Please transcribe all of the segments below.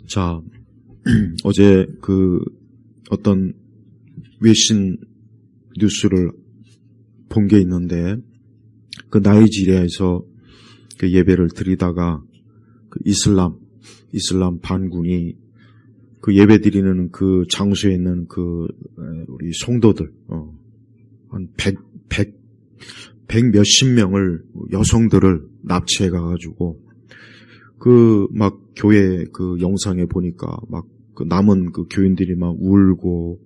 자, 어제 어떤 외신 뉴스를 본 게 있는데, 나이지리아에서 예배를 드리다가 이슬람 반군이 예배 드리는 장소에 있는 우리 성도들, 한 100 몇십 명을, 여성들을 납치해 가가지고, 막 교회 영상에 보니까 남은 교인들이 막 울고,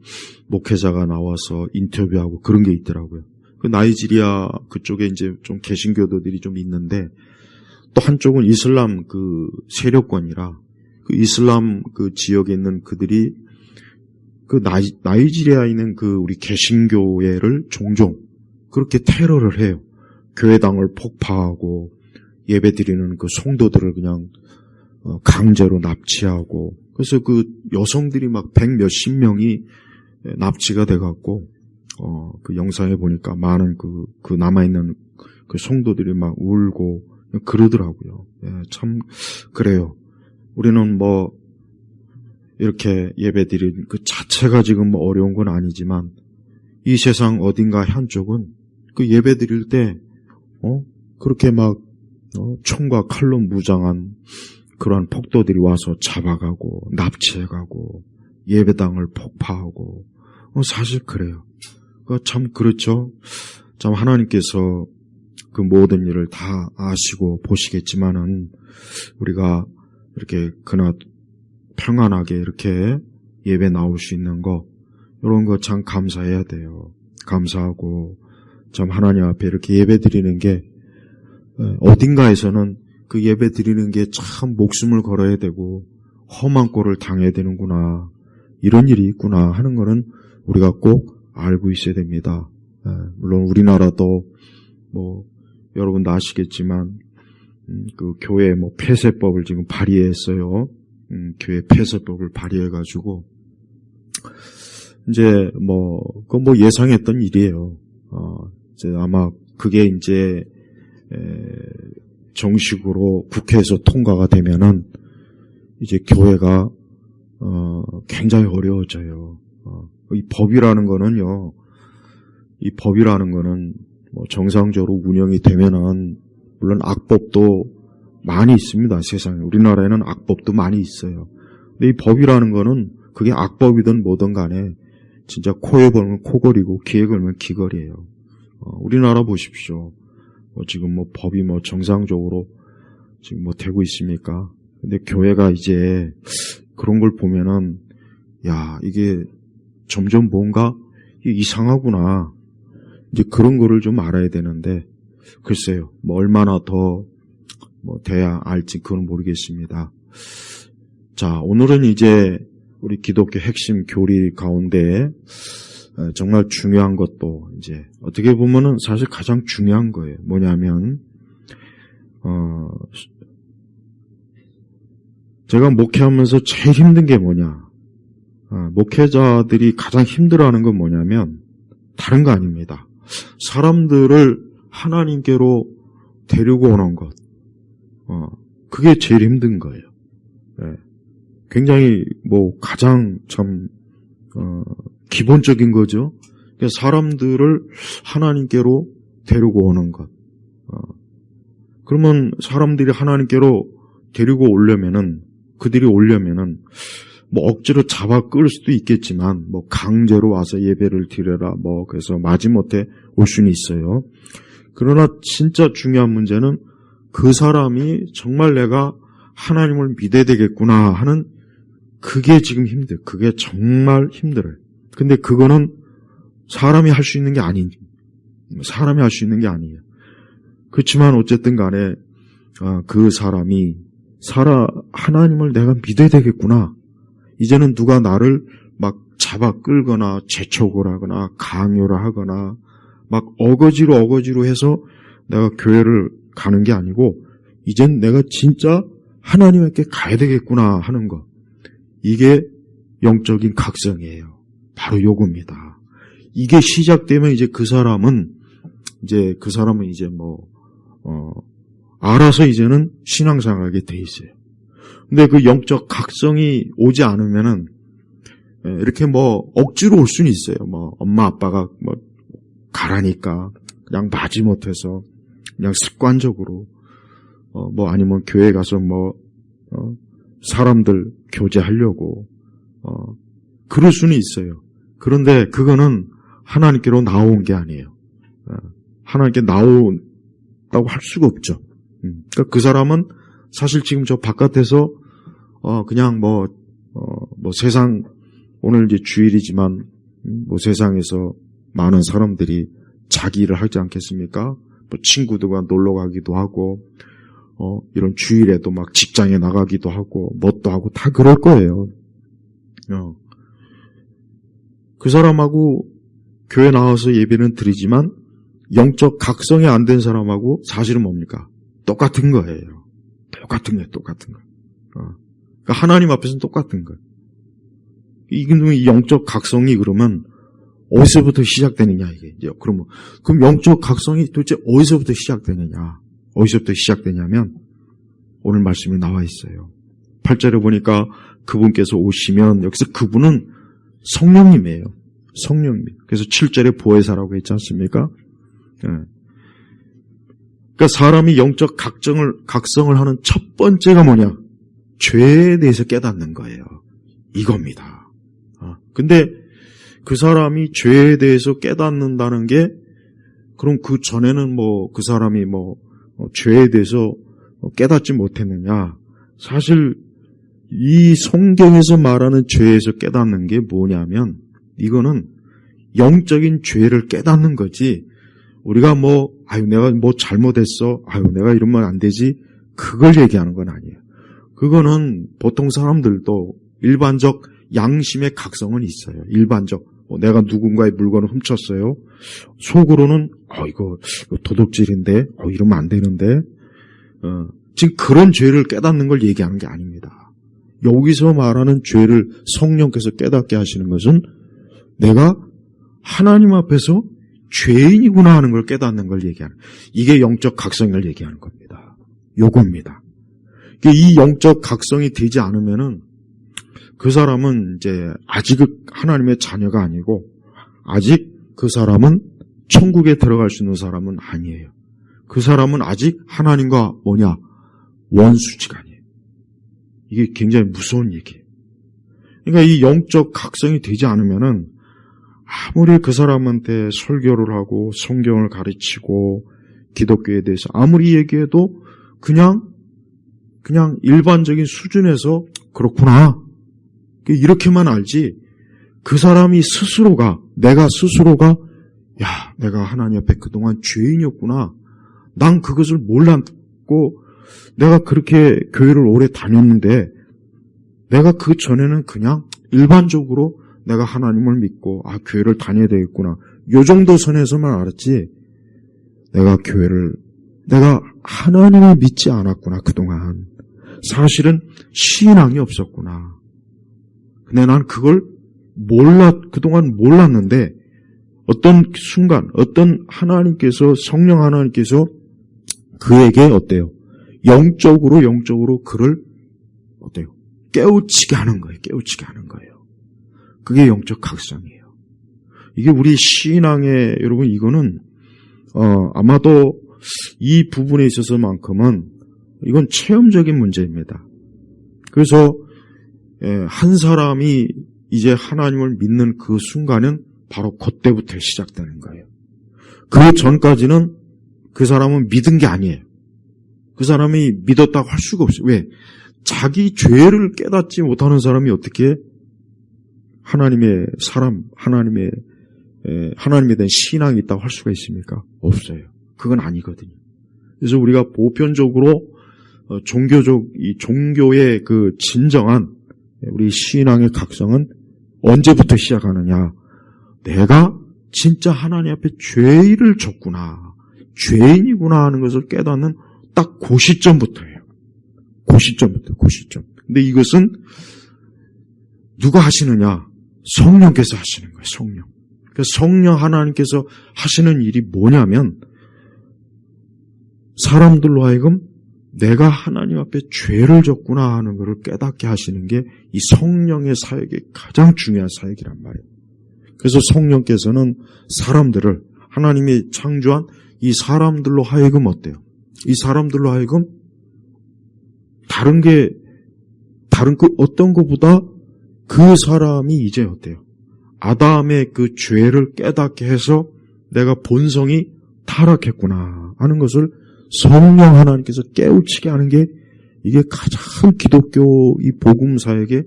목회자가 나와서 인터뷰하고 그런 게 있더라고요. 나이지리아 그쪽에 이제 좀 개신교도들이 좀 있는데, 또 한쪽은 이슬람 세력권이라, 이슬람 지역에 있는 그들이 나이지리아에 있는 우리 개신교회를 종종 그렇게 테러를 해요. 교회당을 폭파하고 예배드리는 성도들을 그냥 강제로 납치하고, 그래서 여성들이 막 100 몇십 명이 납치가 돼갖고, 영상에 보니까 많은 남아있는 성도들이 막 울고 그러더라고요. 예, 참 그래요. 우리는 이렇게 예배드리는 자체가 지금 어려운 건 아니지만, 이 세상 어딘가 한쪽은 예배드릴 때 그렇게 막 총과 칼로 무장한 그러한 폭도들이 와서 잡아가고 납치해가고 예배당을 폭파하고, 사실 그래요. 참 그렇죠. 참 하나님께서 모든 일을 다 아시고 보시겠지만은, 우리가 이렇게 그나 평안하게 이렇게 예배 나올 수 있는 거, 이런 거 참 감사해야 돼요. 감사하고 참 하나님 앞에 이렇게 예배 드리는 게, 어딘가에서는 예배 드리는 게 참 목숨을 걸어야 되고 험한 꼴을 당해야 되는구나, 이런 일이 있구나 하는 거는 우리가 꼭 알고 있어야 됩니다. 물론 우리나라도 여러분도 아시겠지만 교회 폐쇄법을 지금 발의했어요. 교회 폐쇄법을 발의해가지고 이제 예상했던 일이에요. 이제 아마 그게 이제 정식으로 국회에서 통과가 되면은 이제 교회가 굉장히 어려워져요. 이 법이라는 거는요, 정상적으로 운영이 되면은, 물론 악법도 많이 있습니다, 세상에. 우리나라에는 악법도 많이 있어요. 근데 이 법이라는 거는 그게 악법이든 뭐든 간에 진짜 코에 걸면 코걸이고 귀에 걸면 귀걸이에요. 우리나라 보십시오. 지금 법이 정상적으로 지금 되고 있습니까? 근데 교회가 이제 그런 걸 보면은, 야, 이게 점점 뭔가 이상하구나, 이제 그런 거를 좀 알아야 되는데, 글쎄요, 얼마나 더 돼야 알지 그건 모르겠습니다. 자, 오늘은 이제 우리 기독교 핵심 교리 가운데 정말 중요한 것도, 이제 어떻게 보면은 사실 가장 중요한 거예요. 뭐냐면 제가 목회하면서 제일 힘든 게 뭐냐, 목회자들이 가장 힘들어하는 건 뭐냐면 다른 거 아닙니다. 사람들을 하나님께로 데리고 오는 것, 그게 제일 힘든 거예요. 네. 굉장히 가장 참 기본적인 거죠. 사람들을 하나님께로 데리고 오는 것. 그러면 사람들이 하나님께로 데리고 오려면은, 그들이 오려면은 억지로 잡아 끌 수도 있겠지만, 강제로 와서 예배를 드려라, 그래서 마지못해 올 수는 있어요. 그러나 진짜 중요한 문제는 그 사람이 정말 내가 하나님을 믿어야 되겠구나 하는, 그게 지금 힘들어요. 그게 정말 힘들어요. 근데 그거는 사람이 할 수 있는 게 사람이 할 수 있는 게 아니에요. 그렇지만 어쨌든 간에, 그 사람이 하나님을 내가 믿어야 되겠구나. 이제는 누가 나를 막 잡아 끌거나 재촉을 하거나 강요를 하거나 막 어거지로 해서 내가 교회를 가는 게 아니고, 이젠 내가 진짜 하나님께 가야 되겠구나 하는 것. 이게 영적인 각성이에요. 바로 요겁니다. 이게 시작되면 이제 그 사람은 이제 알아서 이제는 신앙생활하게 돼 있어요. 근데 그 영적 각성이 오지 않으면은 이렇게 뭐 억지로 올 수는 있어요. 뭐 엄마 아빠가 뭐 가라니까 그냥 마지못해서 그냥 습관적으로 뭐 아니면 교회 가서 뭐 사람들 교제하려고 그럴 수는 있어요. 그런데 그거는 하나님께로 나온 게 아니에요. 하나님께 나온다고 할 수가 없죠. 그러니까 그 사람은 사실 지금 저 바깥에서 그냥 뭐 세상 오늘 이제 주일이지만 뭐 세상에서 많은 사람들이 자기 일을 하지 않겠습니까? 뭐 친구들과 놀러 가기도 하고 이런 주일에도 막 직장에 나가기도 하고 뭣도 하고 다 그럴 거예요. 그 사람하고 교회 나와서 예배는 드리지만 영적 각성이 안 된 사람하고 사실은 뭡니까? 똑같은 거예요. 똑같은 거예요. 그러니까 하나님 앞에서는 똑같은 거예요. 이 영적 각성이 그러면 어디서부터 시작되느냐 이게. 그럼 영적 각성이 도대체 어디서부터 시작되느냐? 어디서부터 시작되냐면 오늘 말씀에 나와 있어요. 8절에 보니까 그분께서 오시면 여기서 그분은 성령님이에요. 성령님. 그래서 7절에 보혜사라고 했지 않습니까? 그러니까 사람이 영적 각성을 하는 첫 번째가 뭐냐? 죄에 대해서 깨닫는 거예요. 이겁니다. 근데 그 사람이 죄에 대해서 깨닫는다는 게 그럼 그 전에는 뭐 그 사람이 뭐 죄에 대해서 깨닫지 못했느냐? 사실 이 성경에서 말하는 죄에서 깨닫는 게 뭐냐면 이거는 영적인 죄를 깨닫는 거지. 우리가 내가 뭐 잘못했어. 내가 이러면 안 되지. 그걸 얘기하는 건 아니에요. 그거는 보통 사람들도 일반적 양심의 각성은 있어요. 일반적. 내가 누군가의 물건을 훔쳤어요. 속으로는 이거 도둑질인데 이러면 안 되는데 지금 그런 죄를 깨닫는 걸 얘기하는 게 아닙니다. 여기서 말하는 죄를 성령께서 깨닫게 하시는 것은 내가 하나님 앞에서 죄인이구나 하는 걸 깨닫는 걸 얘기하는, 이게 영적 각성을 얘기하는 겁니다. 요겁니다. 이 영적 각성이 되지 않으면은 그 사람은 이제 아직 하나님의 자녀가 아니고 아직 그 사람은 천국에 들어갈 수 있는 사람은 아니에요. 그 사람은 아직 하나님과 원수지간이에요. 이게 굉장히 무서운 얘기예요. 그러니까 이 영적 각성이 되지 않으면은 아무리 그 사람한테 설교를 하고 성경을 가르치고 기독교에 대해서 아무리 얘기해도 그냥 일반적인 수준에서 그렇구나 이렇게만 알지, 그 사람이 내가 스스로가 내가 하나님 앞에 그동안 죄인이었구나, 난 그것을 몰랐고 내가 그렇게 교회를 오래 다녔는데 내가 그 전에는 그냥 일반적으로 내가 하나님을 믿고 교회를 다녀야 되겠구나 요 정도 선에서만 알았지, 내가 하나님을 믿지 않았구나. 그동안 사실은 신앙이 없었구나. 근데 난 그걸 그동안 몰랐는데 어떤 순간 성령 하나님께서 그에게 영적으로 그를 깨우치게 하는 거예요. 그게 영적 각성이에요. 이게 우리 신앙의, 여러분, 이거는 아마도 이 부분에 있어서만큼은 이건 체험적인 문제입니다. 그래서 한 사람이 이제 하나님을 믿는 그 순간은 바로 그때부터 시작되는 거예요. 그 전까지는 그 사람은 믿은 게 아니에요. 그 사람이 믿었다고 할 수가 없어요. 왜? 자기 죄를 깨닫지 못하는 사람이 어떻게 하나님에 대한 신앙이 있다고 할 수가 있습니까? 없어요. 그건 아니거든요. 그래서 우리가 보편적으로 종교의 그 진정한 우리 신앙의 각성은 언제부터 시작하느냐? 내가 진짜 하나님 앞에 죄를 졌구나, 죄인이구나 하는 것을 깨닫는 딱 그 시점부터예요. 그 시점. 근데 이것은 누가 하시느냐? 성령께서 하시는 거예요. 성령. 그러니까 성령 하나님께서 하시는 일이 뭐냐면 사람들로 하여금 내가 하나님 앞에 죄를 졌구나 하는 것을 깨닫게 하시는 게 이 성령의 사역의 가장 중요한 사역이란 말이에요. 그래서 성령께서는 사람들을 하나님이 창조한 이 사람들로 하여금 어때요? 이 사람들로 하여금 다른 그 어떤 것보다 그 사람이 이제 어때요? 아담의 그 죄를 깨닫게 해서 내가 본성이 타락했구나 하는 것을 성령 하나님께서 깨우치게 하는 게 이게 가장 기독교 이 복음 사역에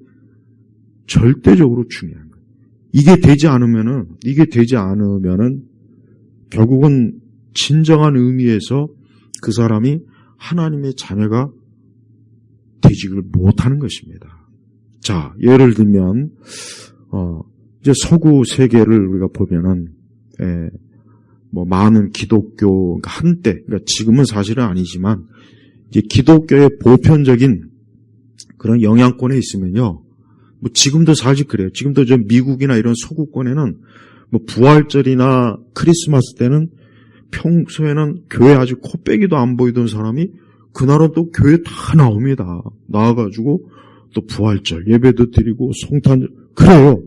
절대적으로 중요한 거예요. 이게 되지 않으면은 결국은 진정한 의미에서 그 사람이 하나님의 자녀가 되지를 못하는 것입니다. 자, 예를 들면 이제 서구 세계를 우리가 보면은 많은 기독교 한때, 그러니까 지금은 사실은 아니지만 이제 기독교의 보편적인 그런 영향권에 있으면요. 지금도 사실 그래요. 지금도 저 미국이나 이런 서구권에는 부활절이나 크리스마스 때는 평소에는 교회 아직 코빼기도 안 보이던 사람이 그날은 또 교회 다 나옵니다. 나와가지고 또 부활절 예배도 드리고 성탄절 그래요.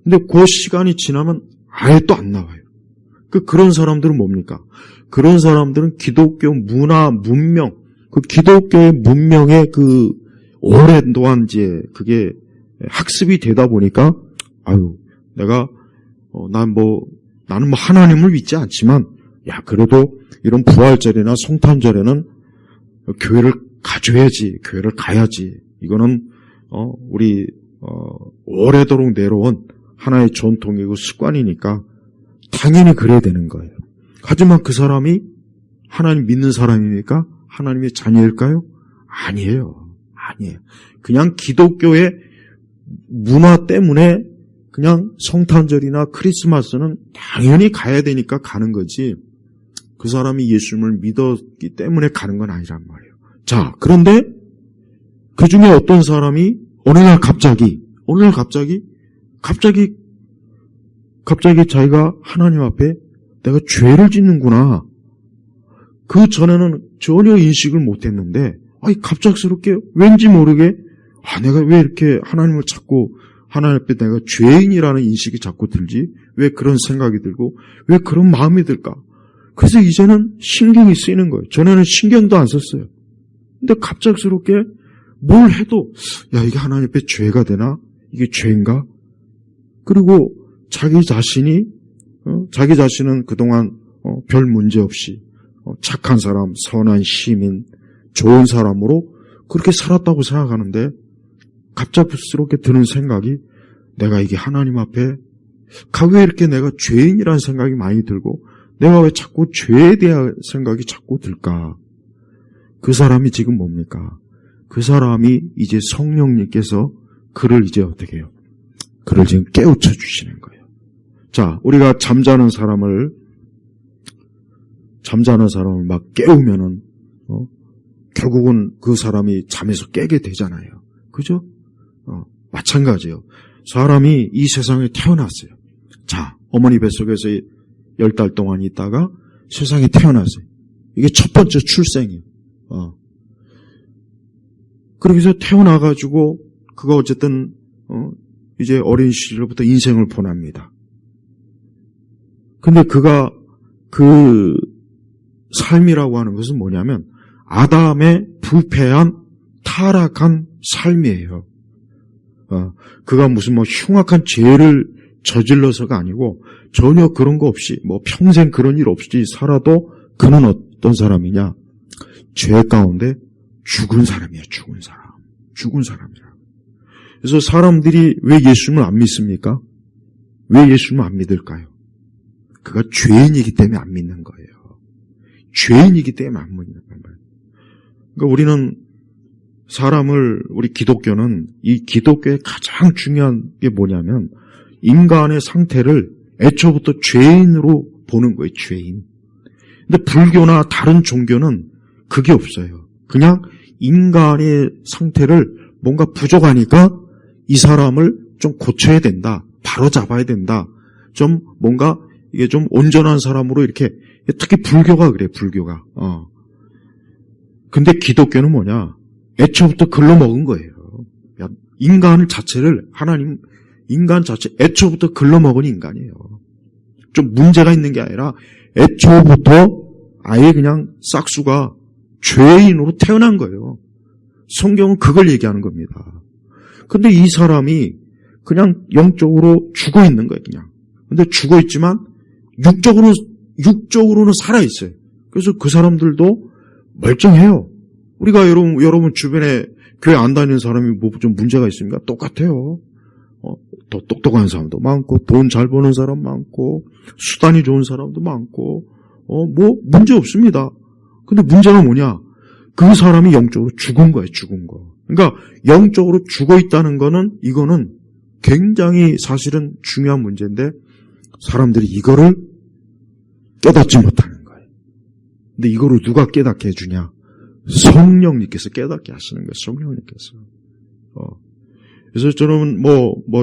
근데 그 시간이 지나면 아예 또 안 나와요. 그런 사람들은 뭡니까? 그런 사람들은 기독교 문화, 문명, 그 기독교의 문명의 그 오랜 동안 이제 그게 학습이 되다 보니까 나는 하나님을 믿지 않지만 그래도 이런 부활절이나 성탄절에는 교회를 가줘야지, 교회를 가야지. 이거는 우리 오래도록 내려온 하나의 전통이고 습관이니까 당연히 그래야 되는 거예요. 하지만 그 사람이 하나님 믿는 사람입니까? 하나님의 자녀일까요? 아니에요. 그냥 기독교의 문화 때문에 그냥 성탄절이나 크리스마스는 당연히 가야 되니까 가는 거지 그 사람이 예수님을 믿었기 때문에 가는 건 아니란 말이에요. 자, 그런데 그 중에 어떤 사람이 어느 날 갑자기 자기가 하나님 앞에 내가 죄를 짓는구나. 그 전에는 전혀 인식을 못했는데 갑작스럽게 왠지 모르게 내가 왜 이렇게 하나님을 자꾸 하나님 앞에 내가 죄인이라는 인식이 자꾸 들지? 왜 그런 생각이 들고 왜 그런 마음이 들까? 그래서 이제는 신경이 쓰이는 거예요. 전에는 신경도 안 썼어요. 근데 갑작스럽게 뭘 해도 이게 하나님 앞에 죄가 되나? 이게 죄인가? 그리고 자기 자신은 그동안 별 문제 없이 착한 사람, 선한 시민, 좋은 사람으로 그렇게 살았다고 생각하는데 갑작스럽게 드는 생각이 내가 이게 하나님 앞에 왜 이렇게 내가 죄인이라는 생각이 많이 들고 내가 왜 자꾸 죄에 대한 생각이 자꾸 들까? 그 사람이 지금 뭡니까? 그 사람이 이제 성령님께서 그를 이제 어떻게 해요? 그를 지금 깨우쳐 주시는 거예요. 자, 우리가 잠자는 사람을 막 깨우면은 결국은 그 사람이 잠에서 깨게 되잖아요. 그죠? 마찬가지예요. 사람이 이 세상에 태어났어요. 자, 어머니 뱃속에서 10달 동안 있다가 세상에 태어났어요. 이게 첫 번째 출생이에요. 그러면서 태어나가지고 그가 어쨌든 이제 어린 시절부터 인생을 보냅니다. 근데 그가 그 삶이라고 하는 것은 뭐냐면 아담의 부패한 타락한 삶이에요. 그가 무슨 흉악한 죄를 저질러서가 아니고 전혀 그런 거 없이 평생 그런 일 없이 살아도 그는 어떤 사람이냐? 죄 가운데 죽은 사람이야. 죽은 사람이라. 그래서 사람들이 왜 예수님을 안 믿습니까? 왜 예수님을 안 믿을까요? 그가 죄인이기 때문에 안 믿는 거예요. 죄인이기 때문에 안 믿는 거예요. 그러니까 우리 기독교는 이 기독교의 가장 중요한 게 뭐냐면 인간의 상태를 애초부터 죄인으로 보는 거예요. 죄인. 근데 불교나 다른 종교는 그게 없어요. 그냥 인간의 상태를 뭔가 부족하니까 이 사람을 좀 고쳐야 된다. 바로 잡아야 된다. 좀 뭔가 이게 좀 온전한 사람으로 이렇게 특히 불교가 그래. 불교가. 근데 기독교는 뭐냐? 애초부터 글러먹은 거예요. 인간 자체를, 인간 자체, 애초부터 글러먹은 인간이에요. 좀 문제가 있는 게 아니라 애초부터 아예 그냥 싹수가 죄인으로 태어난 거예요. 성경은 그걸 얘기하는 겁니다. 근데 이 사람이 그냥 영적으로 죽어 있는 거예요, 그냥. 근데 죽어 있지만 육적으로는 살아있어요. 그래서 그 사람들도 멀쩡해요. 우리가 여러분 주변에 교회 안 다니는 사람이 뭐 좀 문제가 있습니까? 똑같아요. 더 똑똑한 사람도 많고, 돈 잘 버는 사람 많고, 수단이 좋은 사람도 많고, 뭐 문제 없습니다. 근데 문제가 뭐냐? 그 사람이 영적으로 죽은 거예요, 죽은 거. 그러니까 영적으로 죽어 있다는 거는, 이거는 굉장히 사실은 중요한 문제인데, 사람들이 이거를 깨닫지 못하는 거예요. 근데 이거를 누가 깨닫게 해주냐? 성령님께서 깨닫게 하시는 거예요, 성령님께서. 그래서 저는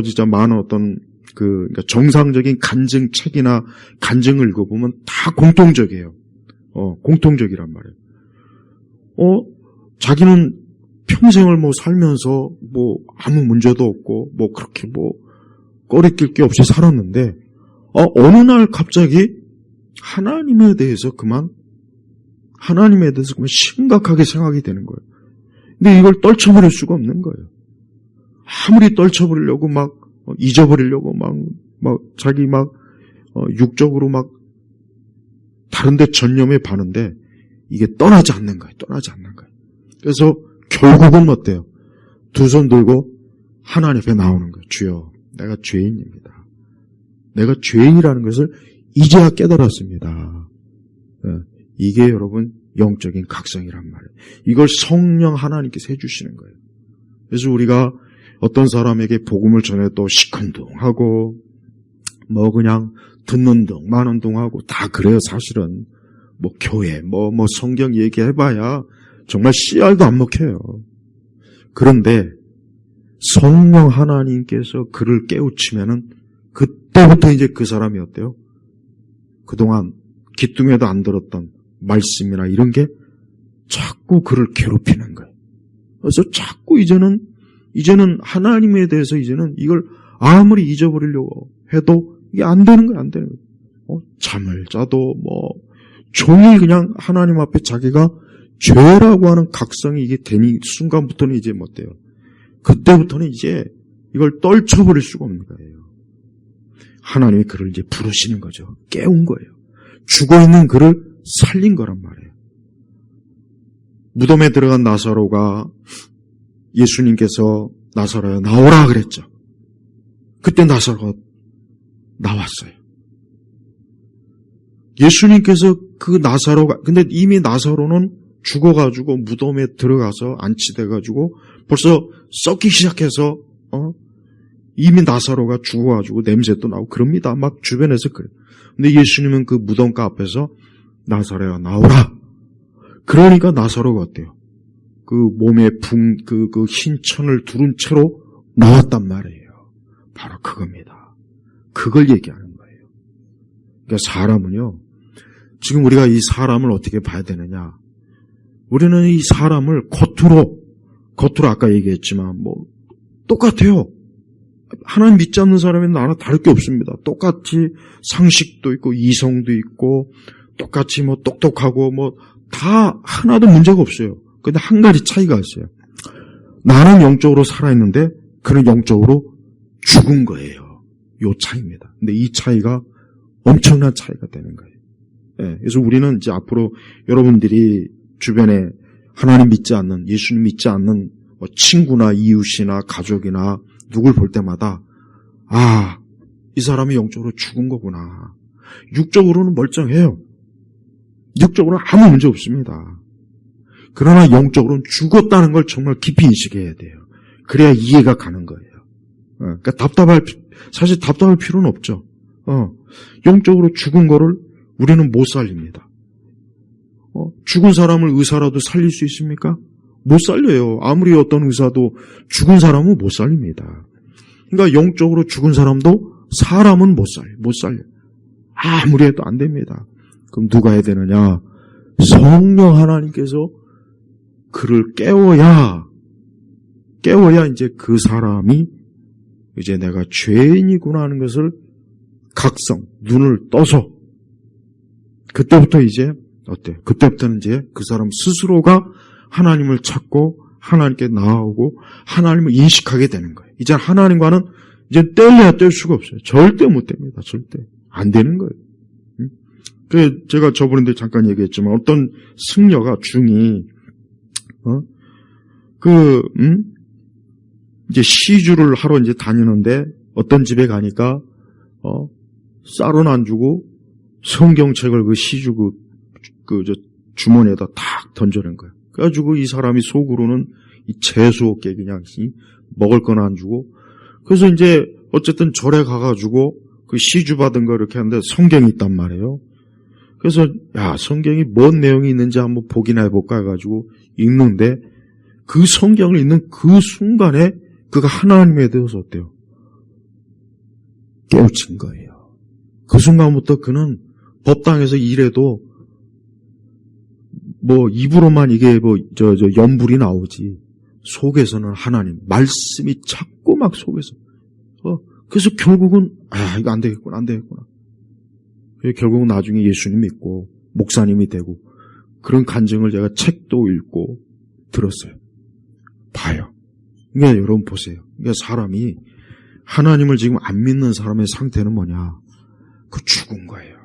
진짜 많은 어떤 그러니까 정상적인 간증 책이나 간증을 읽어보면 다 공통적이에요. 공통적이란 말이에요. 자기는 평생을 살면서 아무 문제도 없고 그렇게 꺼리낄 게 없이 살았는데, 어느 날 갑자기 하나님에 대해서 그만 심각하게 생각이 되는 거예요. 근데 이걸 떨쳐버릴 수가 없는 거예요. 아무리 떨쳐버리려고 잊어버리려고 자기 육적으로 다른 데 전념해 바는데 이게 떠나지 않는 거예요. 그래서 결국은 어때요? 두 손 들고 하나님 앞에 나오는 거예요. 주여, 내가 죄인입니다. 내가 죄인이라는 것을 이제야 깨달았습니다. 이게 여러분 영적인 각성이란 말이에요. 이걸 성령 하나님께서 해주시는 거예요. 그래서 우리가 어떤 사람에게 복음을 전해도 시큰둥하고 그냥 듣는 둥 마는 둥하고 다 그래요. 사실은 교회 성경 얘기해봐야 정말 씨알도 안 먹혀요. 그런데 성령 하나님께서 그를 깨우치면은 그때부터 이제 그 사람이 어때요? 그동안 기뚱에도 안 들었던 말씀이나 이런 게 자꾸 그를 괴롭히는 거예요. 그래서 자꾸 이제는 하나님에 대해서 이걸 아무리 잊어버리려고 해도 이게 안 되는 거예요, 안 되는 거예요. 잠을 자도 종일 그냥 하나님 앞에 자기가 죄라고 하는 각성이 이게 되니 순간부터는 이제 어때요? 그때부터는 이제 이걸 떨쳐버릴 수가 없는 거예요. 하나님이 그를 이제 부르시는 거죠. 깨운 거예요. 죽어있는 그를 살린 거란 말이에요. 무덤에 들어간 나사로가 예수님께서 나사로야 나오라 그랬죠. 그때 나사로가 나왔어요. 예수님께서 그 나사로가, 근데 이미 나사로는 죽어가지고 무덤에 들어가서 안치돼가지고 벌써 썩기 시작해서 이미 나사로가 죽어가지고 냄새도 나고 그럽니다. 막 주변에서 그래요. 근데 예수님은 그 무덤가 앞에서 나사로야 나오라. 그러니까 나사로가 어때요? 그 몸에 그 흰 천을 두른 채로 나왔단 말이에요. 바로 그겁니다. 그걸 얘기하는 거예요. 그러니까 사람은요, 지금 우리가 이 사람을 어떻게 봐야 되느냐? 우리는 이 사람을 겉으로 아까 얘기했지만 똑같아요. 하나님 믿지 않는 사람은 나랑 다를 게 없습니다. 똑같이 상식도 있고 이성도 있고 똑같이 똑똑하고 다 하나도 문제가 없어요. 근데 한 가지 차이가 있어요. 나는 영적으로 살아있는데 그는 영적으로 죽은 거예요. 요 차이입니다. 근데 이 차이가 엄청난 차이가 되는 거예요. 네, 그래서 우리는 이제 앞으로 여러분들이 주변에 하나님 믿지 않는, 예수님 믿지 않는 친구나 이웃이나 가족이나 누굴 볼 때마다 이 사람이 영적으로 죽은 거구나. 육적으로는 멀쩡해요. 육적으로는 아무 문제 없습니다. 그러나 영적으로는 죽었다는 걸 정말 깊이 인식해야 돼요. 그래야 이해가 가는 거예요. 그러니까 사실 답답할 필요는 없죠. 영적으로 죽은 거를 우리는 못 살립니다. 죽은 사람을 의사라도 살릴 수 있습니까? 못 살려요. 아무리 어떤 의사도 죽은 사람은 못 살립니다. 그러니까 영적으로 죽은 사람도 사람은 못 살려. 아무리 해도 안 됩니다. 그럼 누가 해야 되느냐? 성령 하나님께서 그를 깨워야 이제 그 사람이 이제 내가 죄인이구나 하는 것을 눈을 떠서 그때부터 이제 어때? 그때부터는 이제 그 사람 스스로가 하나님을 찾고 하나님께 나아오고 하나님을 인식하게 되는 거예요. 이제 하나님과는 이제 뗄래야 뗄 수가 없어요. 절대 못 됩니다. 절대. 안 되는 거예요. 제가 저번에 잠깐 얘기했지만 어떤 승려가 중이 이제 시주를 하러 이제 다니는데 어떤 집에 가니까 쌀은 안 주고 성경책을 그 시주 저 주머니에다 탁 던져낸 거예요. 그래가지고 이 사람이 속으로는 이 재수 없게 그냥 먹을 건 안 주고 그래서 이제 어쨌든 절에 가가지고 그 시주 받은 거 이렇게 하는데 성경이 있단 말이에요. 그래서 야 성경이 뭔 내용이 있는지 한번 보기나 해볼까 해가지고 읽는데 그 성경을 읽는 그 순간에 그가 하나님에 대해서 어때요? 깨우친 거예요. 그 순간부터 그는 법당에서 일해도 뭐 입으로만 이게 연불이 나오지 속에서는 하나님 말씀이 자꾸 막 속에서 그래서 결국은 이거 안 되겠구나. 결국은 나중에 예수님 믿고 목사님이 되고 그런 간증을 제가 책도 읽고 들었어요. 봐요. 그러니까 여러분 보세요. 그러니까 사람이 하나님을 지금 안 믿는 사람의 상태는 뭐냐? 그 죽은 거예요.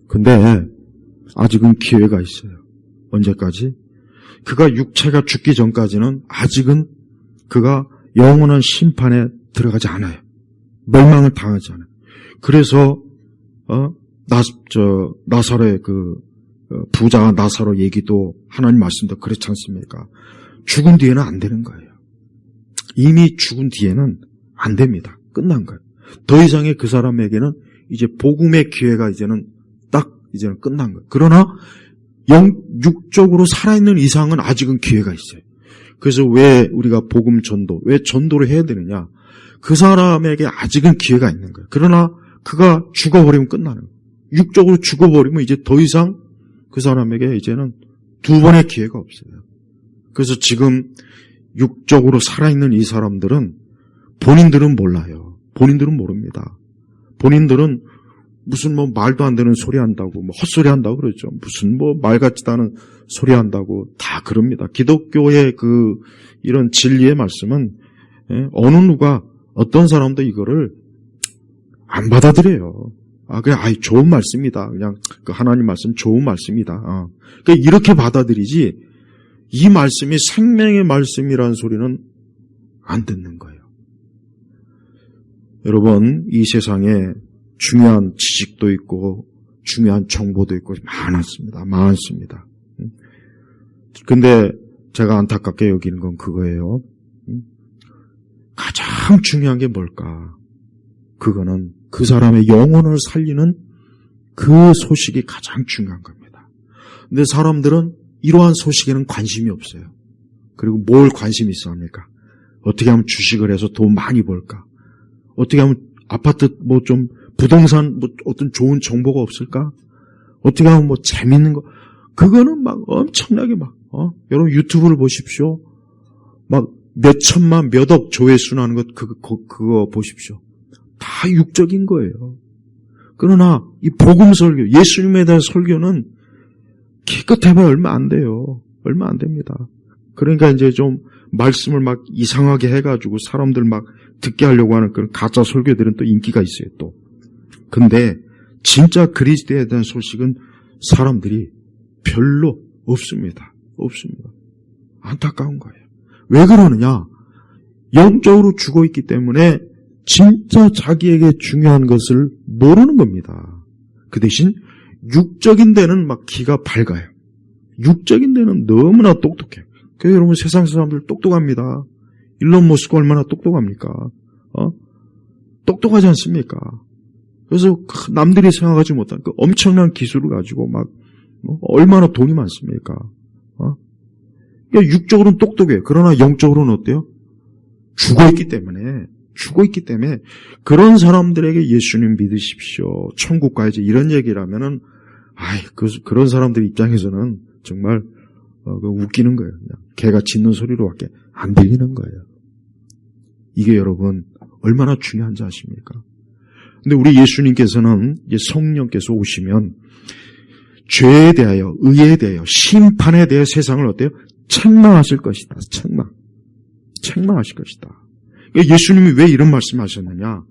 근데 아직은 기회가 있어요. 언제까지? 그가 육체가 죽기 전까지는 아직은 그가 영원한 심판에 들어가지 않아요. 멸망을 당하지 않아요. 그래서 나사로의 부자 나사로 얘기도 하나님 말씀도 그렇지 않습니까? 죽은 뒤에는 안 되는 거예요. 이미 죽은 뒤에는 안 됩니다. 끝난 거예요. 더 이상의 그 사람에게는 이제 복음의 기회가 이제는 끝난 거예요. 그러나 육적으로 살아있는 이상은 아직은 기회가 있어요. 그래서 왜 우리가 복음 전도, 왜 전도를 해야 되느냐? 그 사람에게 아직은 기회가 있는 거예요. 그러나 그가 죽어버리면 끝나는 거예요. 육적으로 죽어버리면 이제 더 이상 그 사람에게 이제는 두 번의 기회가 없어요. 그래서 지금 육적으로 살아있는 이 사람들은 본인들은 몰라요. 본인들은 모릅니다. 본인들은 무슨 말도 안 되는 소리 한다고, 헛소리 한다고 그러죠. 무슨 말 같지도 않은 소리 한다고 다 그럽니다. 기독교의 이런 진리의 말씀은, 어느 누가, 어떤 사람도 이거를 안 받아들여요. 그냥, 좋은 말씀이다. 그냥, 그 하나님 말씀 좋은 말씀이다. 그러니까 이렇게 받아들이지, 이 말씀이 생명의 말씀이라는 소리는 안 듣는 거예요. 여러분, 이 세상에 중요한 지식도 있고 중요한 정보도 있고 많습니다. 근데 제가 안타깝게 여기는 건 그거예요. 가장 중요한 게 뭘까? 그거는 그 사람의 영혼을 살리는 그 소식이 가장 중요한 겁니다. 근데 사람들은 이러한 소식에는 관심이 없어요. 그리고 뭘 관심이 있어 합니까? 어떻게 하면 주식을 해서 돈 많이 벌까? 어떻게 하면 아파트 좀 부동산 어떤 좋은 정보가 없을까? 어떻게 하면 재밌는 거? 그거는 엄청나게 여러분 유튜브를 보십시오. 몇 천만, 몇 억 조회수 나는 것 그거 보십시오. 다 육적인 거예요. 그러나 이 복음 설교, 예수님에 대한 설교는 기껏해봐야 얼마 안 돼요. 얼마 안 됩니다. 그러니까 이제 좀 말씀을 이상하게 해가지고 사람들 듣게 하려고 하는 그런 가짜 설교들은 또 인기가 있어요, 또. 근데 진짜 그리스도에 대한 소식은 사람들이 별로 없습니다. 안타까운 거예요. 왜 그러느냐? 영적으로 죽어있기 때문에 진짜 자기에게 중요한 것을 모르는 겁니다. 그 대신 육적인 데는 기가 밝아요. 육적인 데는 너무나 똑똑해요. 그래서 여러분 세상 사람들 똑똑합니다. 일론 머스크 얼마나 똑똑합니까? 똑똑하지 않습니까? 그래서 남들이 생각하지 못한 그 엄청난 기술을 가지고 얼마나 돈이 많습니까? 그러니까 육적으로는 똑똑해요. 그러나 영적으로는 어때요? 죽어있기 때문에 그런 사람들에게 예수님 믿으십시오. 천국 가야지 이런 얘기를 하면은 그런 사람들 입장에서는 정말 웃기는 거예요. 그냥 개가 짖는 소리로밖에 안 들리는 거예요. 이게 여러분 얼마나 중요한지 아십니까? 근데 우리 예수님께서는 이제 성령께서 오시면 죄에 대하여, 의에 대하여, 심판에 대해 세상을 어때요? 책망하실 것이다. 책망하실 것이다. 그러니까 예수님이 왜 이런 말씀하셨느냐?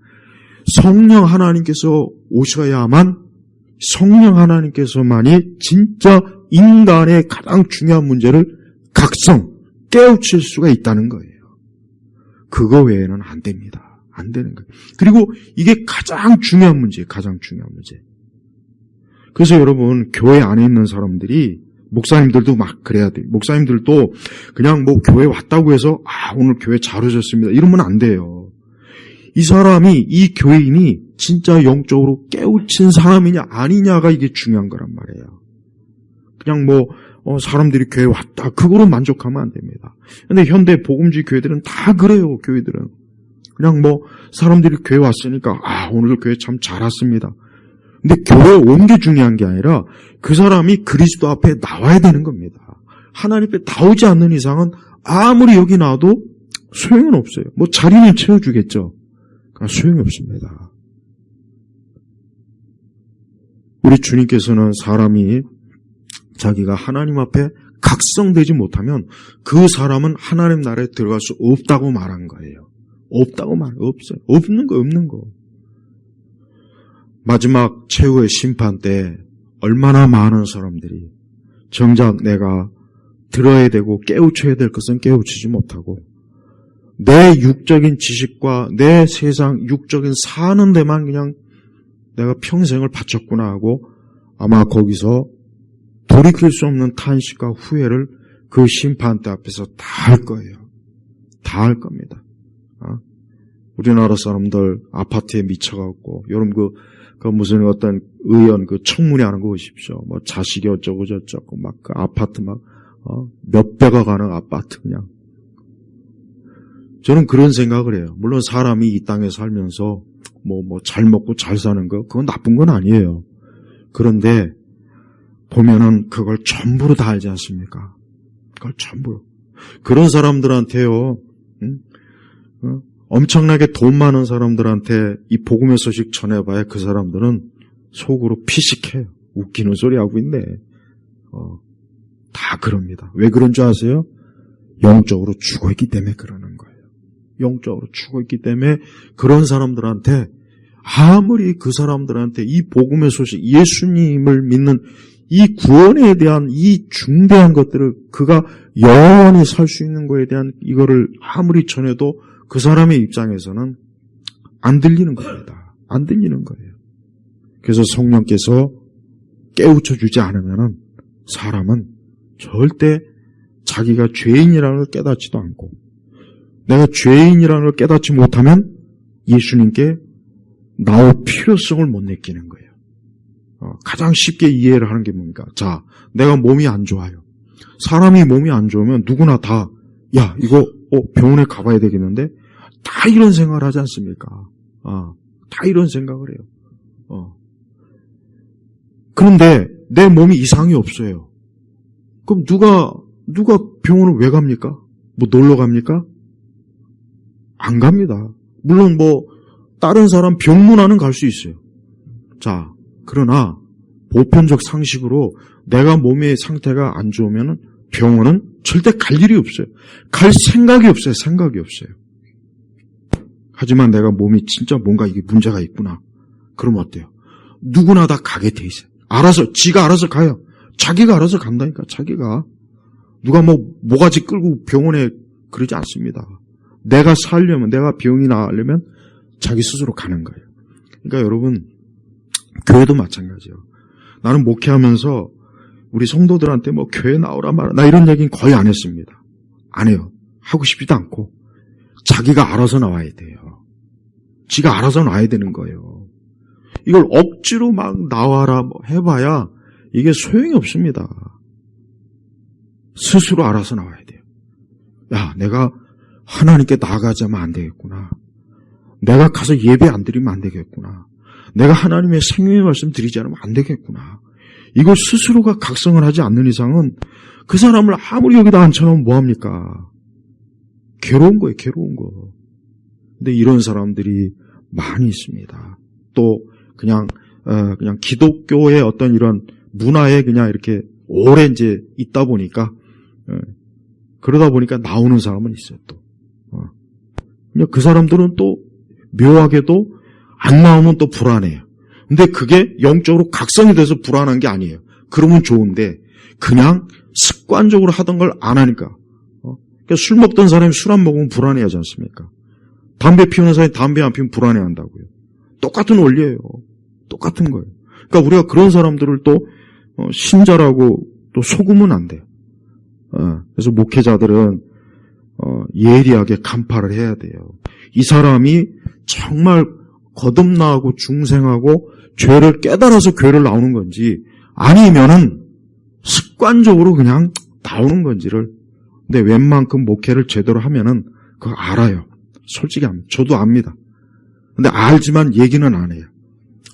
성령 하나님께서 오셔야만, 성령 하나님께서만이 진짜 인간의 가장 중요한 문제를 깨우칠 수가 있다는 거예요. 그거 외에는 안 됩니다. 안 되는 거예요. 그리고 이게 가장 중요한 문제예요. 가장 중요한 문제. 그래서 여러분, 교회 안에 있는 사람들이, 목사님들도 막 그래야 돼요. 목사님들도 그냥 뭐 교회 왔다고 해서 오늘 교회 잘 오셨습니다 이러면 안 돼요. 이 사람이, 이 교회인이 진짜 영적으로 깨우친 사람이냐 아니냐가 이게 중요한 거란 말이에요. 그냥 사람들이 교회 왔다 그거로 만족하면 안 됩니다. 근데 현대 복음주의 교회들은 다 그래요. 교회들은 그냥 사람들이 교회 왔으니까 오늘 교회 참 잘 왔습니다. 근데 교회에 온 게 중요한 게 아니라 그 사람이 그리스도 앞에 나와야 되는 겁니다. 하나님 앞에 나오지 않는 이상은 아무리 여기 나와도 소용은 없어요. 자리는 채워주겠죠. 그러니까 소용이 없습니다. 우리 주님께서는 사람이 자기가 하나님 앞에 각성되지 못하면 그 사람은 하나님 나라에 들어갈 수 없다고 말한 거예요. 없다고 말해요. 없어요. 없는 거. 마지막 최후의 심판 때 얼마나 많은 사람들이 정작 내가 들어야 되고 깨우쳐야 될 것은 깨우치지 못하고 내 육적인 지식과 내 세상 육적인 사는 데만 그냥 내가 평생을 바쳤구나 하고 아마 거기서 돌이킬 수 없는 탄식과 후회를 그 심판대 앞에서 다 할 거예요. 다 할 겁니다. 우리나라 사람들 아파트에 미쳐갖고 여러분 그 무슨 어떤 의원 그 청문회 하는 거 보십시오. 자식이 어쩌고 저쩌고 막 그 아파트 몇 배가 가는 아파트 그냥. 저는 그런 생각을 해요. 물론 사람이 이 땅에 살면서 잘 먹고 잘 사는 거 그건 나쁜 건 아니에요. 그런데 보면은 그걸 전부로 다 알지 않습니까? 그걸 전부로. 그런 사람들한테요. 엄청나게 돈 많은 사람들한테 이 복음의 소식 전해봐야 그 사람들은 속으로 피식해요. 웃기는 소리 하고 있네. 다 그럽니다. 왜 그런 줄 아세요? 영적으로 죽어있기 때문에 그러는 거예요. 영적으로 죽어있기 때문에 그런 사람들한테 아무리 그 사람들한테 이 복음의 소식, 예수님을 믿는 이 구원에 대한 이 중대한 것들을 그가 영원히 살 수 있는 거에 대한 이거를 아무리 전해도 그 사람의 입장에서는 안 들리는 겁니다. 안 들리는 거예요. 그래서 성령께서 깨우쳐 주지 않으면 사람은 절대 자기가 죄인이라는 걸 깨닫지도 않고 내가 죄인이라는 걸 깨닫지 못하면 예수님께 나올 필요성을 못 느끼는 거예요. 가장 쉽게 이해를 하는 게 뭡니까? 자, 내가 몸이 안 좋아요. 사람이 몸이 안 좋으면 누구나 다 이거 병원에 가봐야 되겠는데 다 이런 생각을 하지 않습니까? 다 이런 생각을 해요. 그런데 내 몸이 이상이 없어요. 그럼 누가 병원을 왜 갑니까? 놀러 갑니까? 안 갑니다. 물론 다른 사람 병문안은 갈 수 있어요. 자, 그러나 보편적 상식으로 내가 몸의 상태가 안 좋으면 병원은 절대 갈 일이 없어요. 갈 생각이 없어요. 하지만 내가 몸이 진짜 뭔가 이게 문제가 있구나. 그러면 어때요? 누구나 다 가게 돼 있어요. 지가 알아서 가요. 자기가 알아서 간다니까, 자기가. 누가 모가지 끌고 병원에 그러지 않습니다. 내가 살려면, 내가 병이 나으려면 자기 스스로 가는 거예요. 그러니까 여러분, 교회도 마찬가지예요. 나는 목회하면서 우리 성도들한테 교회 나오라 말아. 나 이런 얘기는 거의 안 했습니다. 안 해요. 하고 싶지도 않고. 자기가 알아서 나와야 돼요. 지가 알아서 나와야 되는 거예요. 이걸 억지로 막 나와라 해봐야 이게 소용이 없습니다. 스스로 알아서 나와야 돼요. 내가 하나님께 나아가자면 안 되겠구나. 내가 가서 예배 안 드리면 안 되겠구나. 내가 하나님의 생명의 말씀 드리지 않으면 안 되겠구나. 이걸 스스로가 각성을 하지 않는 이상은 그 사람을 아무리 여기다 앉혀놓으면 뭐합니까? 괴로운 거예요, 괴로운 거. 근데 이런 사람들이 많이 있습니다. 또 그냥 기독교의 어떤 이런 문화에 그냥 이렇게 오래 이제 있다 보니까 그러다 보니까 나오는 사람은 있어요. 또 그 사람들은 또 묘하게도 안 나오면 또 불안해요. 근데 그게 영적으로 각성이 돼서 불안한 게 아니에요. 그러면 좋은데 그냥 습관적으로 하던 걸 안 하니까. 그러니까 술 먹던 사람이 술 안 먹으면 불안해하지 않습니까? 담배 피우는 사람이 담배 안 피우면 불안해한다고요. 똑같은 원리예요. 똑같은 거예요. 그러니까 우리가 그런 사람들을 또 신자라고 또 속으면 안 돼요. 그래서 목회자들은 예리하게 간파를 해야 돼요. 이 사람이 정말 거듭나고 중생하고 죄를 깨달아서 교회를 나오는 건지 아니면은 습관적으로 그냥 나오는 건지를. 근데 웬만큼 목회를 제대로 하면은 그거 알아요. 솔직히 압니다. 저도 압니다. 근데 알지만 얘기는 안 해요.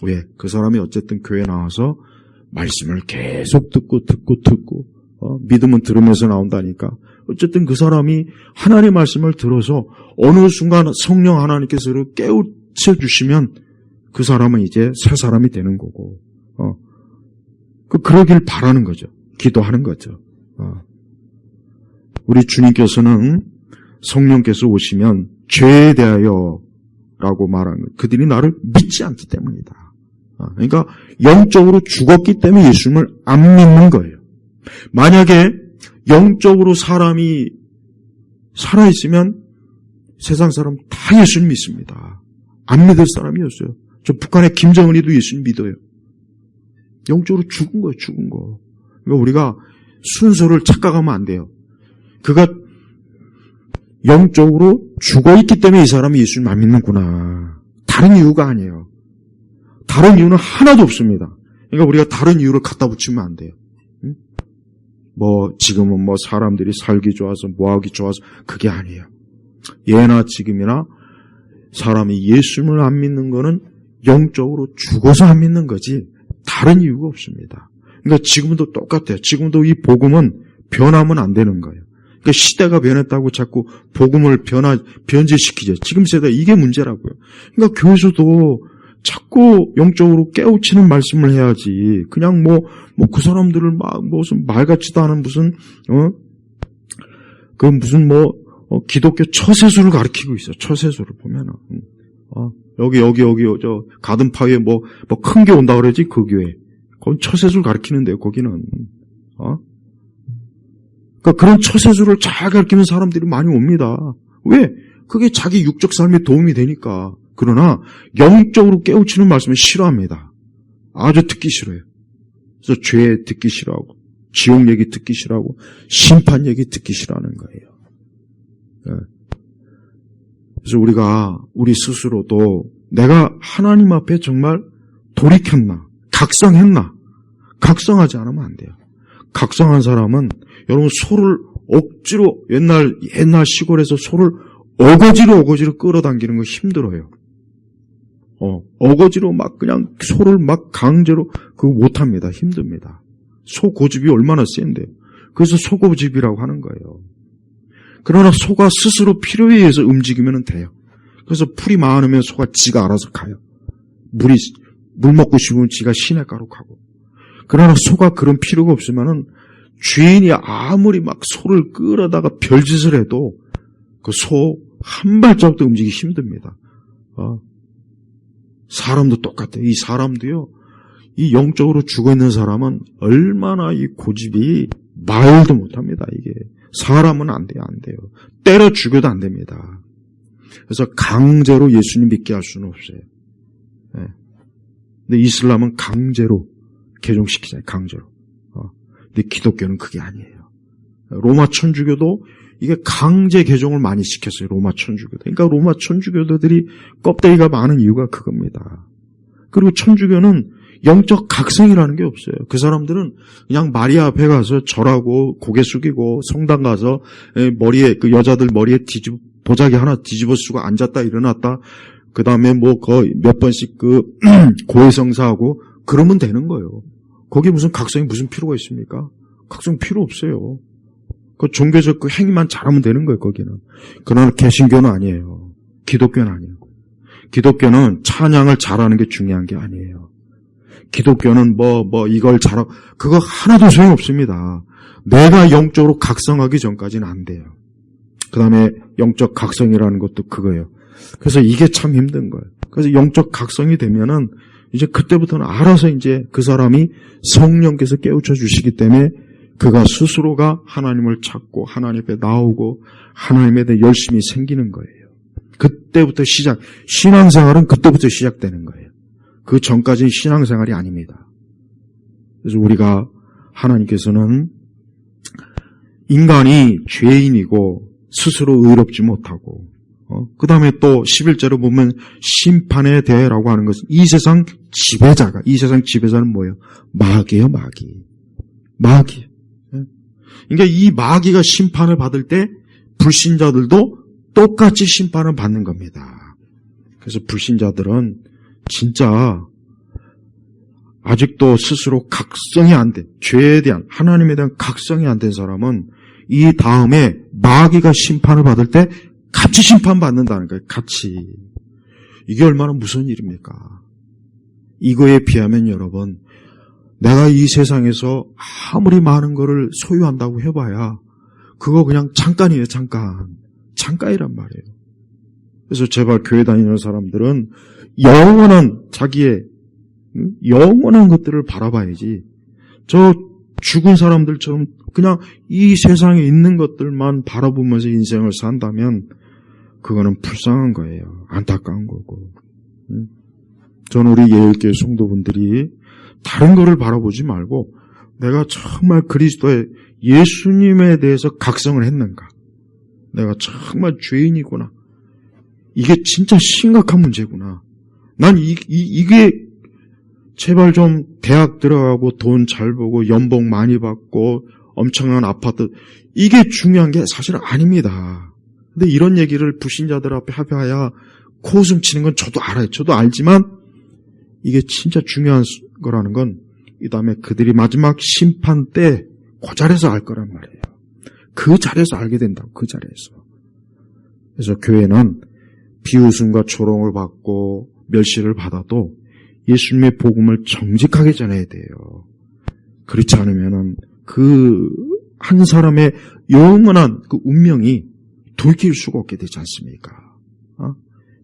왜? 그 사람이 어쨌든 교회 나와서 말씀을 계속 듣고 믿음은 들으면서 나온다니까. 어쨌든 그 사람이 하나님의 말씀을 들어서 어느 순간 성령 하나님께서 깨우쳐 주시면 그 사람은 이제 새 사람이 되는 거고, 그러길 바라는 거죠. 기도하는 거죠. 우리 주님께서는 성령께서 오시면 죄에 대하여 라고 말하는 거예요. 그들이 나를 믿지 않기 때문이다. 그러니까 영적으로 죽었기 때문에 예수님을 안 믿는 거예요. 만약에 영적으로 사람이 살아있으면 세상 사람 다 예수님 믿습니다. 안 믿을 사람이 없어요. 저 북한의 김정은이도 예수님 믿어요. 영적으로 죽은 거예요, 죽은 거. 그러니까 우리가 순서를 착각하면 안 돼요. 그가 영적으로 죽어있기 때문에 이 사람이 예수님 안 믿는구나. 다른 이유가 아니에요. 다른 이유는 하나도 없습니다. 그러니까 우리가 다른 이유를 갖다 붙이면 안 돼요. 지금은 사람들이 살기 좋아서 뭐하기 좋아서 그게 아니에요. 예나 지금이나 사람이 예수님을 안 믿는 거는 영적으로 죽어서 안 믿는 거지 다른 이유가 없습니다. 그러니까 지금도 똑같아요. 지금도 이 복음은 변하면 안 되는 거예요. 그러니까 시대가 변했다고 자꾸 복음을 변질시키죠. 지금 세대 이게 문제라고요. 그러니까 교회에서도 자꾸 영적으로 깨우치는 말씀을 해야지. 그냥 그 사람들을 무슨 말 같지도 않은 무슨 기독교 처세술을 가르치고 있어. 처세술을 보면은 여기 저 가든파위에 큰 게 온다 그러지 그 교회. 거기 처세술 가르치는데요. 거기는 그러니까 그런 처세술을 잘 가르치는 사람들이 많이 옵니다. 왜? 그게 자기 육적 삶에 도움이 되니까. 그러나 영적으로 깨우치는 말씀은 싫어합니다. 아주 듣기 싫어요. 그래서 죄 듣기 싫어하고 지옥 얘기 듣기 싫어하고 심판 얘기 듣기 싫어하는 거예요. 그래서 우리 스스로도 내가 하나님 앞에 정말 돌이켰나, 각성했나, 각성하지 않으면 안 돼요. 각성한 사람은 여러분 소를 억지로 옛날 시골에서 소를 어거지로 끌어당기는 거 힘들어요. 어거지로 그냥 소를 강제로 그거 못합니다. 힘듭니다. 소 고집이 얼마나 센데요. 그래서 소 고집이라고 하는 거예요. 그러나 소가 스스로 필요에 의해서 움직이면 돼요. 그래서 풀이 많으면 소가 지가 알아서 가요. 물 먹고 싶으면 지가 시냇가로 가고. 그러나 소가 그런 필요가 없으면은 주인이 아무리 소를 끌어다가 별짓을 해도 그 소 한 발자국도 움직이기 힘듭니다. 사람도 똑같아요. 이 사람도요, 이 영적으로 죽어있는 사람은 얼마나 이 고집이 말도 못합니다. 이게 사람은 안 돼요. 때려 죽여도 안 됩니다. 그래서 강제로 예수님 믿게 할 수는 없어요. 근데 이슬람은 강제로 개종시키잖아요. 강제로. 근데 기독교는 그게 아니에요. 로마 천주교도 이게 강제 개종을 많이 시켰어요. 로마 천주교도. 그러니까 로마 천주교도들이 껍데기가 많은 이유가 그겁니다. 그리고 천주교는 영적 각성이라는 게 없어요. 그 사람들은 그냥 마리아 앞에 가서 절하고 고개 숙이고 성당 가서 여자들 머리에 보자기 하나 뒤집어 쓰고 앉았다 일어났다. 그 다음에 몇 번씩 고해성사하고 그러면 되는 거예요. 거기에 무슨 각성이 무슨 필요가 있습니까? 각성 필요 없어요. 그 종교적 그 행위만 잘하면 되는 거예요, 거기는. 그러나 개신교는 아니에요. 기독교는 아니에요. 기독교는 찬양을 잘하는 게 중요한 게 아니에요. 기독교는 이걸 잘하고, 그거 하나도 소용없습니다. 내가 영적으로 각성하기 전까지는 안 돼요. 그 다음에 영적 각성이라는 것도 그거예요. 그래서 이게 참 힘든 거예요. 그래서 영적 각성이 되면은 이제 그때부터는 알아서 이제 그 사람이 성령께서 깨우쳐 주시기 때문에 그가 스스로가 하나님을 찾고 하나님 앞에 나오고 하나님에 대해 열심히 생기는 거예요. 그때부터 신앙생활은 그때부터 시작되는 거예요. 그 전까지는 신앙생활이 아닙니다. 그래서 우리가 하나님께서는 인간이 죄인이고 스스로 의롭지 못하고 그 다음에 또 11절에 보면 심판에 대해라고 하는 것은 이 세상 지배자는 뭐예요? 마귀예요, 마귀. 그러니까 이 마귀가 심판을 받을 때 불신자들도 똑같이 심판을 받는 겁니다. 그래서 불신자들은 진짜 아직도 스스로 각성이 안 된, 죄에 대한, 하나님에 대한 각성이 안 된 사람은 이 다음에 마귀가 심판을 받을 때 같이 심판받는다는 거예요. 같이. 이게 얼마나 무서운 일입니까? 이거에 비하면 여러분, 내가 이 세상에서 아무리 많은 거를 소유한다고 해봐야 그거 그냥 잠깐이에요. 잠깐이란 말이에요. 그래서 제발 교회 다니는 사람들은 영원한 자기의 영원한 것들을 바라봐야지 저 죽은 사람들처럼 그냥 이 세상에 있는 것들만 바라보면서 인생을 산다면 그거는 불쌍한 거예요. 안타까운 거고. 저는 우리 예일교회 성도분들이 다른 거를 바라보지 말고 내가 정말 그리스도의 예수님에 대해서 각성을 했는가? 내가 정말 죄인이구나. 이게 진짜 심각한 문제구나. 난 이게 제발 좀 대학 들어가고 돈 잘 벌고 연봉 많이 받고 엄청난 아파트 이게 중요한 게 사실은 아닙니다. 근데 이런 얘기를 불신자들 앞에 하야 코웃음 치는 건 저도 알아요. 저도 알지만 이게 진짜 중요한 거라는 건 이 다음에 그들이 마지막 심판 때 그 자리에서 알 거란 말이에요. 그 자리에서 알게 된다고. 그 자리에서. 그래서 교회는 비웃음과 조롱을 받고 멸시를 받아도 예수님의 복음을 정직하게 전해야 돼요. 그렇지 않으면은 그 한 사람의 영원한 그 운명이 돌이킬 수가 없게 되지 않습니까?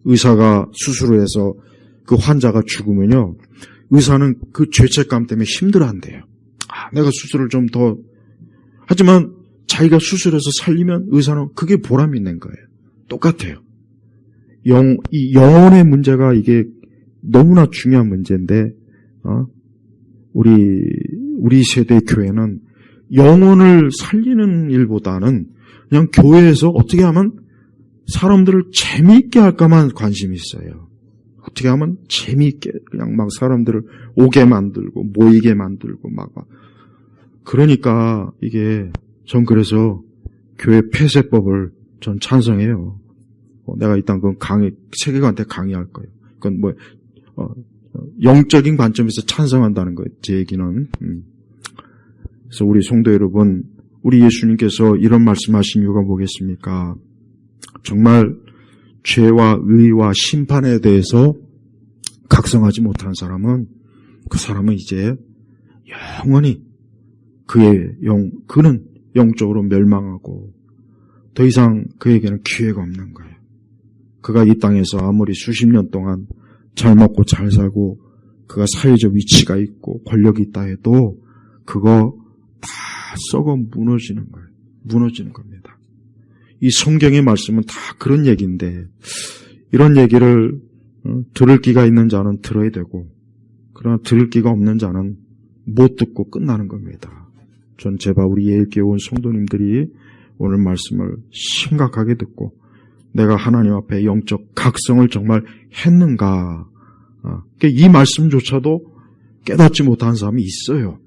의사가 수술을 해서 그 환자가 죽으면요, 의사는 그 죄책감 때문에 힘들어한대요. 내가 수술을 좀 더 하지만 자기가 수술해서 살리면 의사는 그게 보람이 있는 거예요. 똑같아요. 이 영혼의 문제가 이게 너무나 중요한 문제인데, 우리 세대 교회는 영혼을 살리는 일보다는 그냥 교회에서 어떻게 하면 사람들을 재미있게 할까만 관심이 있어요. 어떻게 하면 재미있게 그냥 막 사람들을 오게 만들고 모이게 만들고 막 그러니까 이게 전 그래서 교회 폐쇄법을 전 찬성해요. 내가 일단 그건 세계관한테 강의할 거예요. 그건 영적인 관점에서 찬성한다는 거예요. 제 얘기는. 그래서 우리 성도 여러분, 우리 예수님께서 이런 말씀하신 이유가 뭐겠습니까? 정말 죄와 의와 심판에 대해서 각성하지 못한 사람은 그 사람은 이제 영원히 그는 영적으로 멸망하고 더 이상 그에게는 기회가 없는 거예요. 그가 이 땅에서 아무리 수십 년 동안 잘 먹고 잘 살고 그가 사회적 위치가 있고 권력이 있다 해도 그거 다 썩어 무너지는 거예요. 무너지는 겁니다. 이 성경의 말씀은 다 그런 얘기인데 이런 얘기를 들을 기가 있는 자는 들어야 되고 그러나 들을 기가 없는 자는 못 듣고 끝나는 겁니다. 전 제발 우리 예일교회 온 성도님들이 오늘 말씀을 심각하게 듣고 내가 하나님 앞에 영적 각성을 정말 했는가. 이 말씀조차도 깨닫지 못한 사람이 있어요.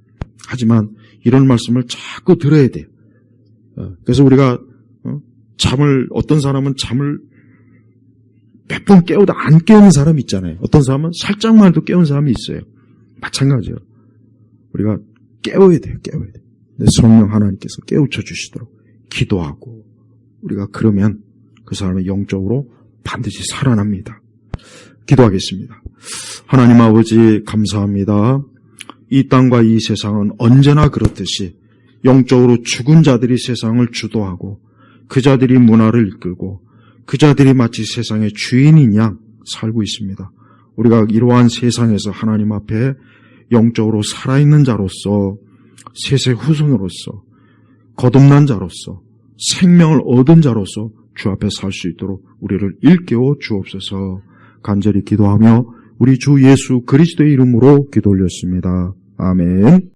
하지만 이런 말씀을 자꾸 들어야 돼요. 그래서 우리가 어떤 사람은 잠을 몇 번 깨우다 안 깨우는 사람이 있잖아요. 어떤 사람은 살짝만 해도 깨우는 사람이 있어요. 마찬가지예요. 우리가 깨워야 돼요. 깨워야 돼요. 내 성령 하나님께서 깨우쳐 주시도록 기도하고 우리가 그러면 그 사람은 영적으로 반드시 살아납니다. 기도하겠습니다. 하나님 아버지 감사합니다. 이 땅과 이 세상은 언제나 그렇듯이 영적으로 죽은 자들이 세상을 주도하고 그 자들이 문화를 이끌고 그 자들이 마치 세상의 주인인 양 살고 있습니다. 우리가 이러한 세상에서 하나님 앞에 영적으로 살아있는 자로서 셋의 후손으로서 거듭난 자로서 생명을 얻은 자로서 주 앞에 살 수 있도록 우리를 일깨워 주옵소서. 간절히 기도하며 우리 주 예수 그리스도의 이름으로 기도 올렸습니다. 아멘.